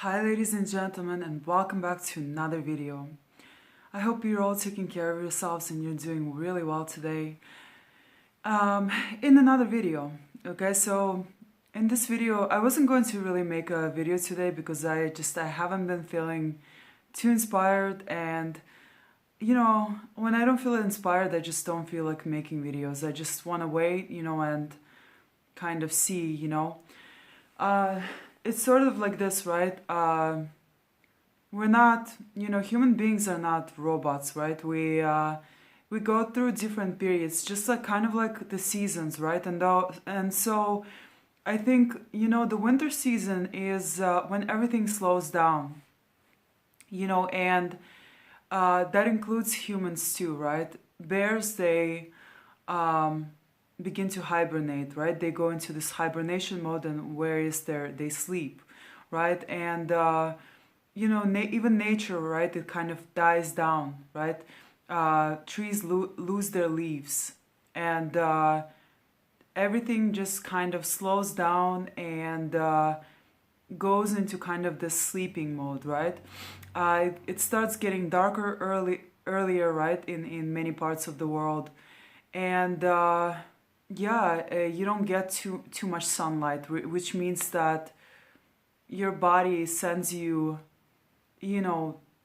Hi ladies and gentlemen, and welcome back to another video. I hope you're all taking care of yourselves and you're doing really well today. In another video, okay, so in this video I wasn't going to really make a video today because I haven't been feeling too inspired, and when I don't feel inspired I just don't feel like making videos. I just want to wait, and kind of see, it's sort of like this, right? We're not, human beings are not robots, right? We go through different periods, just like kind of like the seasons, right? And so I think, the winter season is when everything slows down, and that includes humans too, right? Bears, they begin to hibernate, right? They go into this hibernation mode, and where is they sleep, right? And even nature, right? It kind of dies down, right? Trees lose their leaves, and everything just kind of slows down and goes into kind of this sleeping mode, right? It starts getting darker earlier, right? In many parts of the world, and you don't get too much sunlight, which means that your body sends you,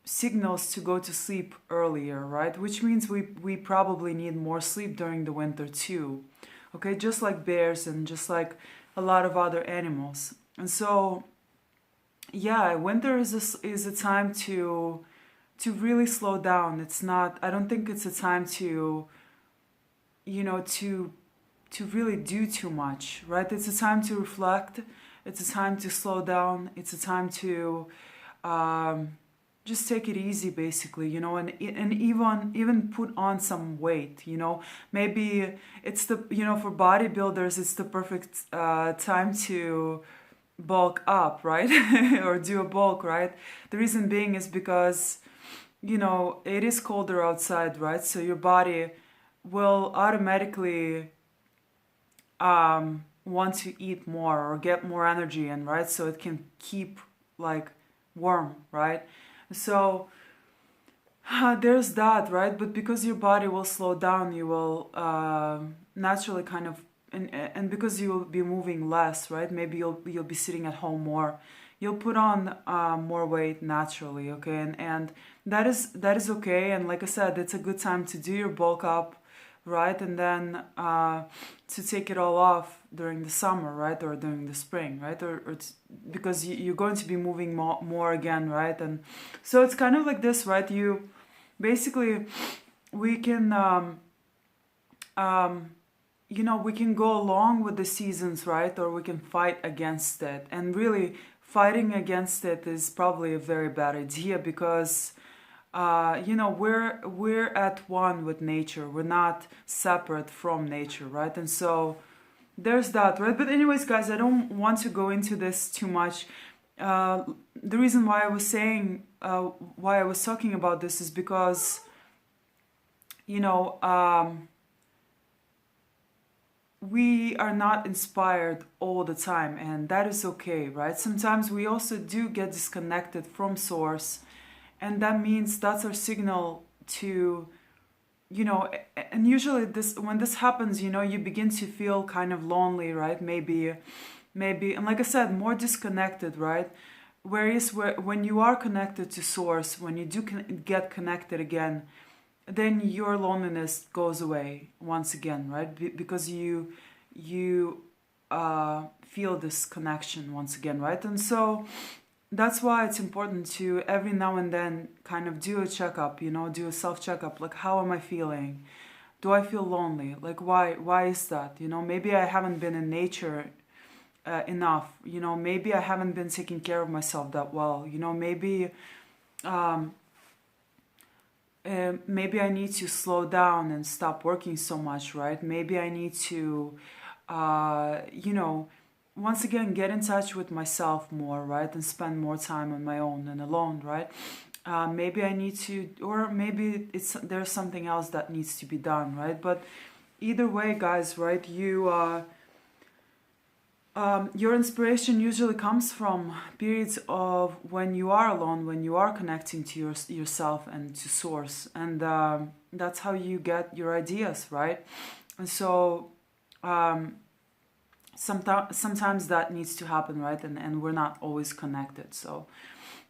signals to go to sleep earlier, right? Which means we probably need more sleep during the winter too, okay? Just like bears and just like a lot of other animals. And so, yeah, winter is a time to really slow down. It's not. I don't think it's a time to, to really do too much, right? It's a time to reflect. It's a time to slow down. It's a time to just take it easy, basically, and even put on some weight, Maybe it's the, for bodybuilders, it's the perfect time to bulk up, right? Or do a bulk, right? The reason being is because, it is colder outside, right? So your body will automatically want to eat more or get more energy in, right? So it can keep like warm, right? So there's that, right? But because your body will slow down, you will naturally kind of, and because you'll be moving less, right? Maybe you'll be sitting at home more. You'll put on more weight naturally, okay? And that is okay. And like I said, it's a good time to do your bulk up, right? And then to take it all off during the summer, right? Or during the spring, right? Because you're going to be moving more again, right? And so it's kind of like this, right? You basically, we can, we can go along with the seasons, right? Or we can fight against it. And really, fighting against it is probably a very bad idea because we're at one with nature. We're not separate from nature, right? And so there's that, right? But anyways, guys, I don't want to go into this too much. The reason why I was saying, why I was talking about this is because, we are not inspired all the time, and that is okay, right? Sometimes we also do get disconnected from source, and that means that's our signal to, and usually when this happens, you begin to feel kind of lonely, right? Maybe, and like I said, more disconnected, right? Whereas when you are connected to source, when you do get connected again, then your loneliness goes away once again, right? Because you feel this connection once again, right? And so that's why it's important to every now and then kind of do a checkup, do a self-checkup. Like, how am I feeling? Do I feel lonely? Like, why is that? Maybe I haven't been in nature enough. Maybe I haven't been taking care of myself that well. Maybe maybe I need to slow down and stop working so much, right? Maybe I need to, once again, get in touch with myself more, right? And spend more time on my own and alone, right? Maybe I need to, or maybe there's something else that needs to be done, right? But either way, guys, right? your inspiration usually comes from periods of when you are alone, when you are connecting to yourself and to source, and that's how you get your ideas, right? And so sometimes that needs to happen, right? And we're not always connected. So,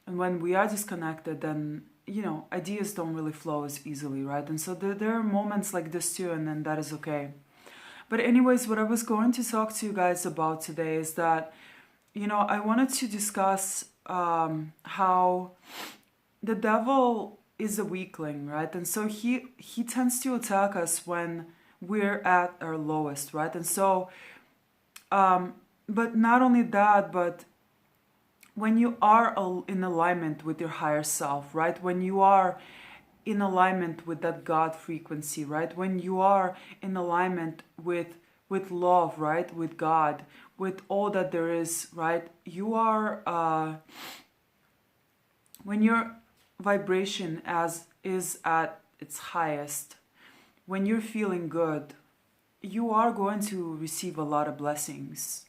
and when we are disconnected, then ideas don't really flow as easily, right? And so there are moments like this too, and then that is okay. But anyways, what I was going to talk to you guys about today is that, I wanted to discuss how the devil is a weakling, right? And so he tends to attack us when we're at our lowest, right? And so, but not only that, but when you are in alignment with your higher self, right? When you are in alignment with that God frequency, right? When you are in alignment with love, right? With God, with all that there is, right? You are when your vibration is at its highest, when you're feeling good, you are going to receive a lot of blessings.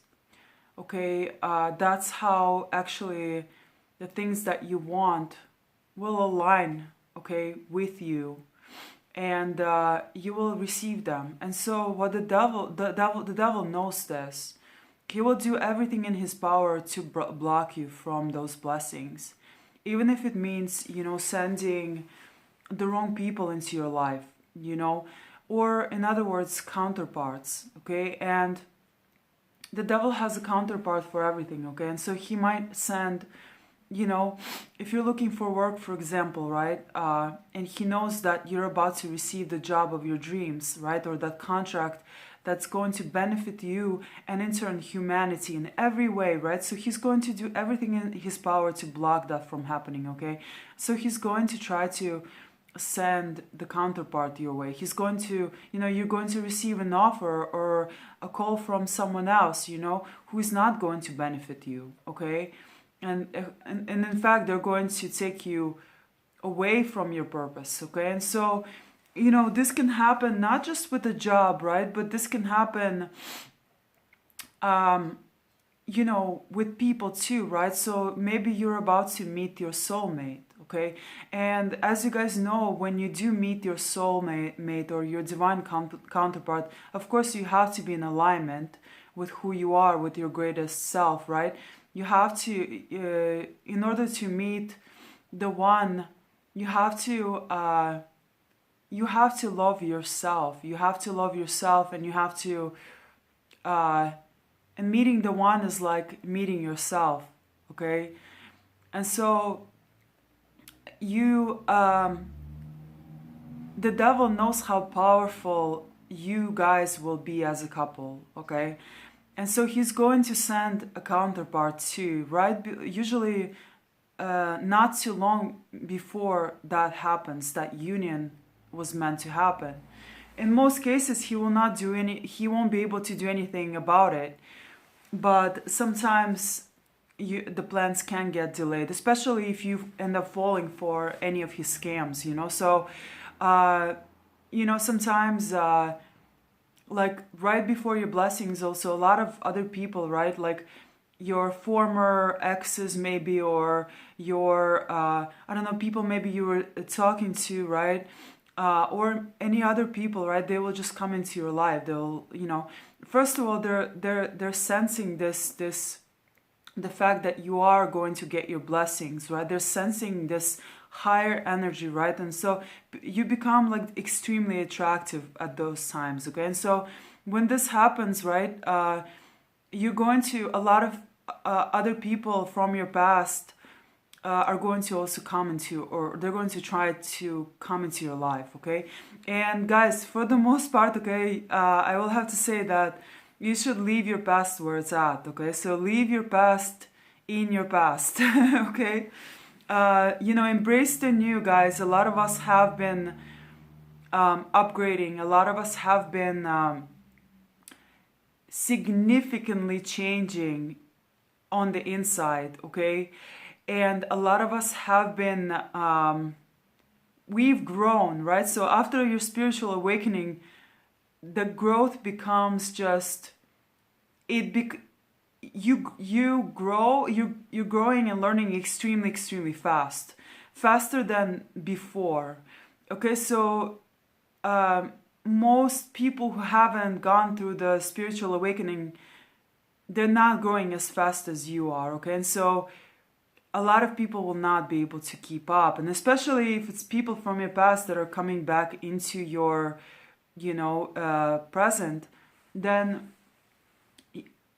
Okay, that's how actually the things that you want will align, okay, with you, and you will receive them. And so what the devil knows this. He will do everything in his power to block you from those blessings, even if it means, sending the wrong people into your life, or in other words, counterparts, okay? And the devil has a counterpart for everything, okay? And so he might send, if you're looking for work, for example, right? And he knows that you're about to receive the job of your dreams, right? Or that contract that's going to benefit you and in turn humanity in every way, right? So he's going to do everything in his power to block that from happening, okay? So he's going to try to send the counterpart your way. He's going to, you're going to receive an offer or a call from someone else, who is not going to benefit you, okay? And in fact, they're going to take you away from your purpose, okay? And so, this can happen not just with a job, right? But this can happen, with people too, right? So maybe you're about to meet your soulmate, okay? And as you guys know, when you do meet your soulmate or your divine counterpart, of course you have to be in alignment with who you are, with your greatest self, right? You have to, in order to meet the one, you have to love yourself. You have to love yourself, and you have to, and meeting the one is like meeting yourself, okay? And so the devil knows how powerful you guys will be as a couple, okay? And so he's going to send a counterpart too, right? Usually not too long before that happens, that union was meant to happen. In most cases, he won't be able to do anything about it. But sometimes the plans can get delayed, especially if you end up falling for any of his scams, So, sometimes, like right before your blessings, also a lot of other people, right? Like your former exes maybe, or your, I don't know, people maybe you were talking to, right? Or any other people, right? They will just come into your life. They'll, first of all, they're sensing the fact that you are going to get your blessings, right? They're sensing this higher energy, right? And so you become like extremely attractive at those times, okay? And so when this happens, right, you're going to, a lot of other people from your past are going to also come into, or they're going to try to come into your life, okay? And guys, for the most part, okay, I will have to say that you should leave your past where it's at, okay? So leave your past in your past, okay? Embrace the new, guys. A lot of us have been upgrading. A lot of us have been significantly changing on the inside, okay? And a lot of us have been, we've grown, right? So after your spiritual awakening, the growth becomes just, you're growing and learning extremely fast, faster than before. Okay, so most people who haven't gone through the spiritual awakening, they're not growing as fast as you are. Okay, and so a lot of people will not be able to keep up, and especially if it's people from your past that are coming back into your present, then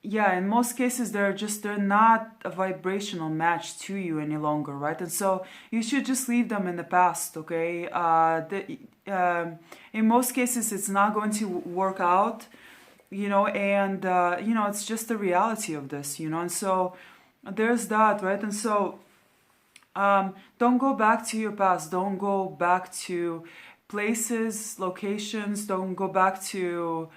yeah, in most cases they're not a vibrational match to you any longer, right? And so you should just leave them in the past. Okay, in most cases it's not going to work out, and it's just the reality of this, and so there's that, right? And so don't go back to your past, don't go back to places, locations, don't go back to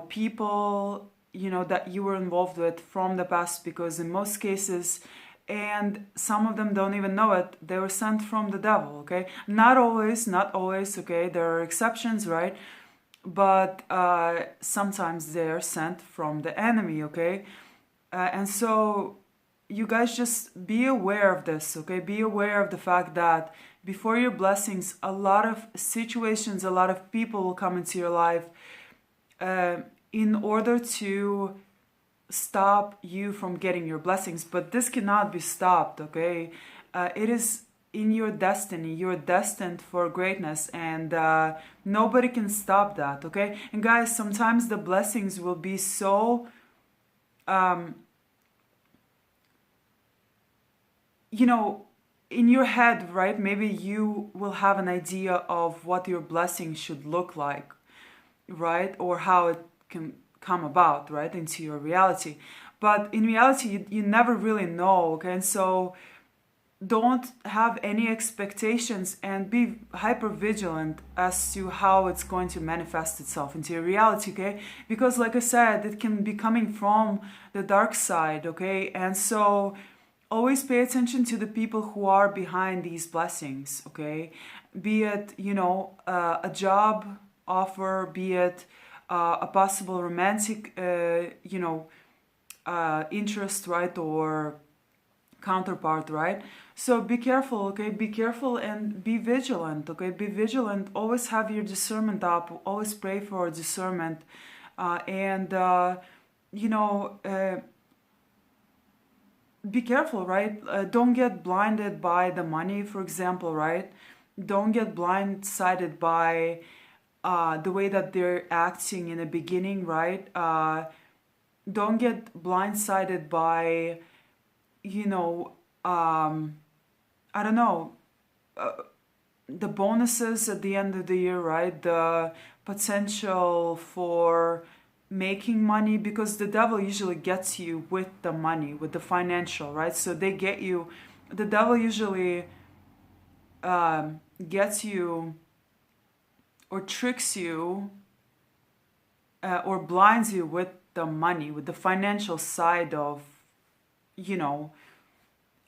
people that you were involved with from the past, because in most cases, and some of them don't even know it, they were sent from the devil. Okay, not always, okay, there are exceptions, right? But sometimes they're sent from the enemy. Okay, and so you guys just be aware of this. Okay, be aware of the fact that before your blessings, a lot of situations, a lot of people will come into your life in order to stop you from getting your blessings. But this cannot be stopped. Okay, it is in your destiny. You're destined for greatness, and nobody can stop that. Okay, and guys, sometimes the blessings will be so in your head, right? Maybe you will have an idea of what your blessing should look like, right? Or how it can come about, right, into your reality. But in reality, you never really know. Okay, and so don't have any expectations, and be hyper vigilant as to how it's going to manifest itself into your reality. Okay, because like I said, it can be coming from the dark side. Okay, and so always pay attention to the people who are behind these blessings. Okay, be it a job offer, be it a possible romantic interest, right, or counterpart, right? So be careful. Okay, be careful and be vigilant. Okay, be vigilant, always have your discernment up, always pray for discernment, and be careful, right? Don't get blinded by the money, for example, right? Don't get blindsided by the way that they're acting in the beginning, right? Don't get blindsided by, I don't know, the bonuses at the end of the year, right? The potential for making money, because the devil usually gets you with the money, with the financial, right? So they get you, the devil usually gets you or tricks you or blinds you with the money, with the financial side of,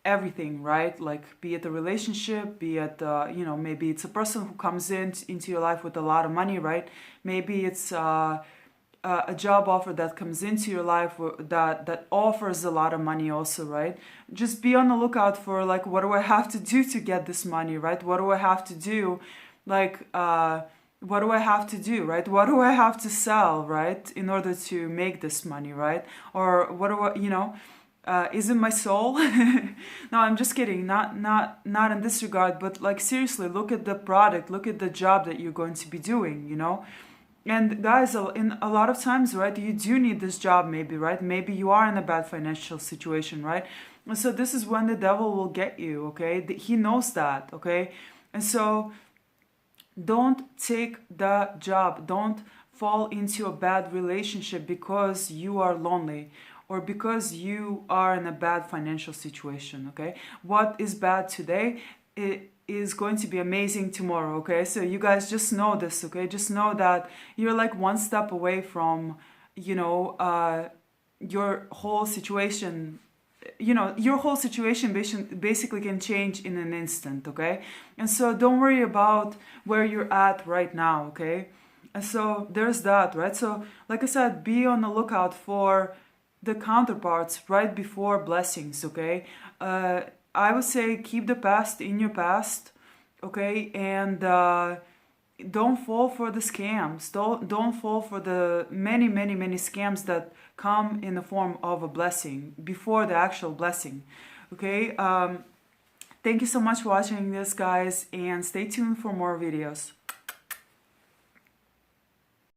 everything, right? Like, be it a relationship, be it, maybe it's a person who comes into your life with a lot of money, right? Maybe it's a job offer that comes into your life that offers a lot of money also, right? Just be on the lookout for, like, what do I have to do to get this money, right? What do I have to do? Like, what do I have to do, right? What do I have to sell, right, in order to make this money, right? Or what do I, is it my soul? No, I'm just kidding. Not in this regard, but like, seriously, look at the product, look at the job that you're going to be doing, And guys, in a lot of times, right, you do need this job, maybe, right? Maybe you are in a bad financial situation, right? And so this is when the devil will get you, okay? He knows that, okay? And so don't take the job. Don't fall into a bad relationship because you are lonely or because you are in a bad financial situation, okay? What is bad today, it is going to be amazing tomorrow, okay? So you guys just know this, okay? Just know that you're like one step away from, your whole situation. Your whole situation basically can change in an instant, okay? And so don't worry about where you're at right now, okay? And so there's that, right? So like I said, be on the lookout for the counterparts right before blessings, okay? I would say keep the past in your past, okay? And don't fall for the scams. Don't fall for the many scams that come in the form of a blessing before the actual blessing, okay? Thank you so much for watching this, guys, and stay tuned for more videos.